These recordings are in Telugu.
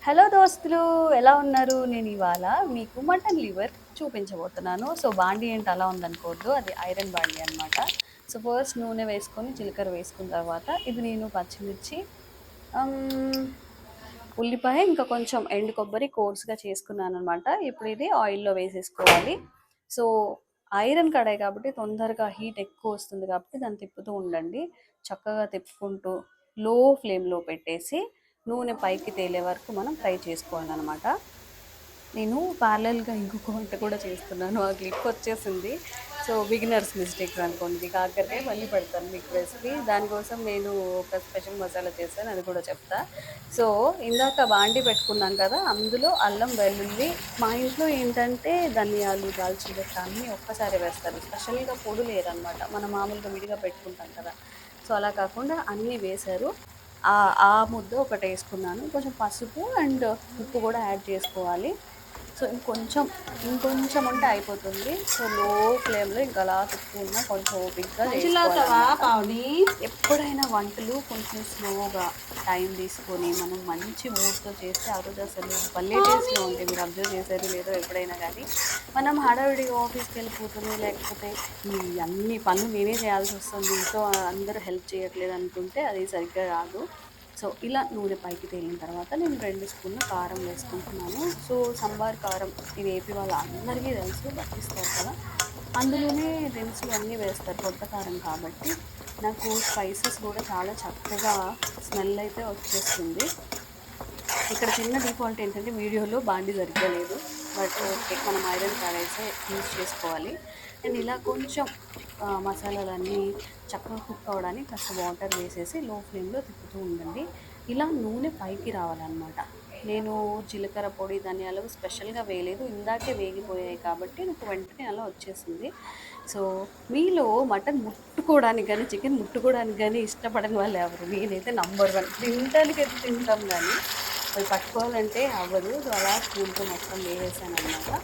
హలో దోస్తులు, ఎలా ఉన్నారు? నేను ఇవాళ మీకు మటన్ లివర్ చూపించబోతున్నాను. సో బాండీ ఏంటి అలా ఉందనుకోవద్దు, అది ఐరన్ బాండీ అనమాట. సో ఫస్ట్ నూనె వేసుకొని జీలకర్ర వేసుకున్న తర్వాత ఇది నేను పచ్చిమిర్చి, ఆమ్, ఉల్లిపాయ, ఇంకా కొంచెం ఎండు కొబ్బరి కోర్స్గా చేసుకున్నాను అనమాట. ఇప్పుడు ఇది ఆయిల్లో వేసేసుకోవాలి. సో ఐరన్ కడాయి కాబట్టి తొందరగా హీట్ ఎక్కువ వస్తుంది కాబట్టి దాన్ని తిప్పుతూ ఉండండి. చక్కగా తిప్పుకుంటూ లో ఫ్లేమ్లో పెట్టేసి నూనె పైకి తేలే వరకు మనం ఫ్రై చేసుకోవాలన్నమాట. నేను ప్యారలల్గా ఇంకొక వంట కూడా చేస్తున్నాను, ఆ క్లిప్ వచ్చేసింది. సో బిగినర్స్ మిస్టేక్స్ అనుకోండి. కాకరకాయ మళ్ళీ పెడతాను మీకు రెసిపీ. దానికోసం నేను ఒక స్పెషల్ మసాలా చేశాను, అది కూడా చెప్తా. సో ఇందాక బాండి పెట్టుకున్నాం కదా, అందులో అల్లం వెల్లుల్లి, మా ఇంట్లో ఏంటంటే ధనియాలు, దాల్చిన చెక్క అన్నీ ఒక్కసారి వేస్తారు. స్పెషల్గా పొడులు వేయరనమాట, మనం మామూలుగా విడిగా పెట్టుకుంటాం కదా. సో అలా కాకుండా అన్నీ వేశారు. ఆ ముద్ద ఒకటి వేసుకున్నాను. కొంచెం పసుపు అండ్ ఉప్పు కూడా యాడ్ చేసుకోవాలి. సో ఇంకొంచెం ఉంటే అయిపోతుంది. సో లో ఫ్లేమ్లో ఇంకా అలా తిప్పుకున్నా కొంచెం ఓపిక్గా చేసుకోవాలి. ఎప్పుడైనా వంటలు కొంచెం స్లోగా టైం తీసుకొని మనం మంచి మూడ్తో చేస్తే ఆ రోజు అసలు భలే టేస్ట్గా ఉంటాయి. మీరు అబ్జర్వ్ చేశారు లేదో ఎప్పుడైనా కానీ, మనం హడావిడిగా ఆఫీస్కి వెళ్ళిపోతుంది, లేకపోతే ఈ అన్ని పనులు నేనే చేయాల్సి వస్తుంది, ఇంట్లో అందరూ హెల్ప్ చేయట్లేదు అనుకుంటే అది సరిగ్గా రాదు. సో ఇలా నూనె పైకి తేలిన తర్వాత నేను 2 స్పూన్ల కారం వేసుకుంటున్నాను. సో సంబార్ కారం ఇది ఏపీ వాళ్ళందరికీ తెలుసు, పట్టిస్తారు కదా, అందులోనే దినుసులు అన్నీ వేస్తారు కొత్త కారం కాబట్టి. నాకు స్పైసెస్ కూడా చాలా చక్కగా స్మెల్ అయితే వచ్చేస్తుంది. ఇక్కడ చిన్న డిఫాల్ట్ ఏంటంటే వీడియోలో బాండి సరిగ్గా లేదు, బట్ ఓకే, మనం ఐరన్ కడాయిసే యూజ్ చేసుకోవాలి. అండ్ ఇలా కొంచెం మసాలాలన్నీ చక్కగా కుక్ అవ్వడానికి కాస్త వాటర్ వేసేసి లో ఫ్లేమ్లో తిప్పుతూ ఉండండి. ఇలా నూనె పైకి రావాలన్నమాట. నేను జీలకర్ర పొడి, ధనియాలు స్పెషల్గా వేయలేదు, ఇందాకే వేగిపోయాయి కాబట్టి నాకు వెంటనే అలా వచ్చేసింది. సో మీలో మటన్ ముట్టుకోవడానికి కానీ, చికెన్ ముట్టుకోవడానికి కానీ ఇష్టపడని వాళ్ళు ఎవరు? నేనైతే నంబర్ 1. తినడానికి అయితే తింటాం కానీ అది పట్టుకోవాలంటే అవ్వదు. సో అలా స్పూన్తో మొత్తం వేసేసాను అనమాట.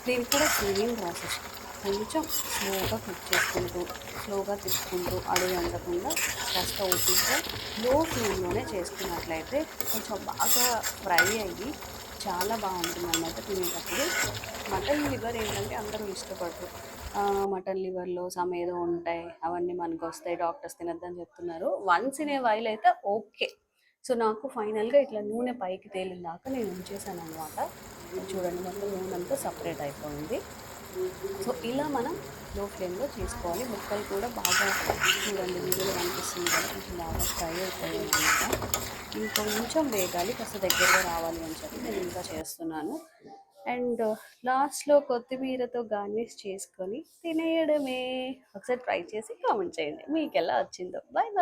దీనికి కూడా సేమ్ ప్రాసెస్. కొంచెం స్లోగా కుక్ చేసుకుంటూ, స్లోగా తిప్పుకుంటూ, అడుగు అంటకుండా కాస్త ఓపిక్గా లో ఫ్లేమ్లోనే చేసుకున్నట్లయితే కొంచెం బాగా ఫ్రై అయ్యి చాలా బాగుంటుంది అన్నమాట తినేటప్పుడు. మటన్ లివర్ ఏంటంటే అందరూ ఇష్టపడరు. మటన్ లివర్లో సమ్ ఏదో ఉంటాయి, అవన్నీ మనకు వస్తాయి, డాక్టర్స్ తినద్దని చెప్తున్నారు. వన్స్ ఇన్ ఏ వైల్ అయితే ఓకే. సో నాకు ఫైనల్గా ఇట్లా నూనె పైకి తేలిన దాకా నేను ఉంచేసాను అనమాట. చూడండి, మొత్తం నూనె అంతా సపరేట్ అయిపోయింది. సో ఇలా మనం లో ఫ్లేమ్లో చేసుకోవాలి. ముక్కలు కూడా బాగా చూడండి, వీడియోలో కనిపిస్తుంది కదా, కొంచెం బాగా ఫ్రై అయిపోయాయి అనమాట. ఇంకొంచెం వేగాలి, కాస్త దగ్గరగా రావాలి అని చెప్పి నేను ఇంకా చేస్తున్నాను. అండ్ లాస్ట్లో కొత్తిమీరతో గార్నిష్ చేసుకొని తినేయడమే. ఒకసారి ట్రై చేసి కామెంట్ చేయండి మీకు ఎలా వచ్చిందో. Bye bye.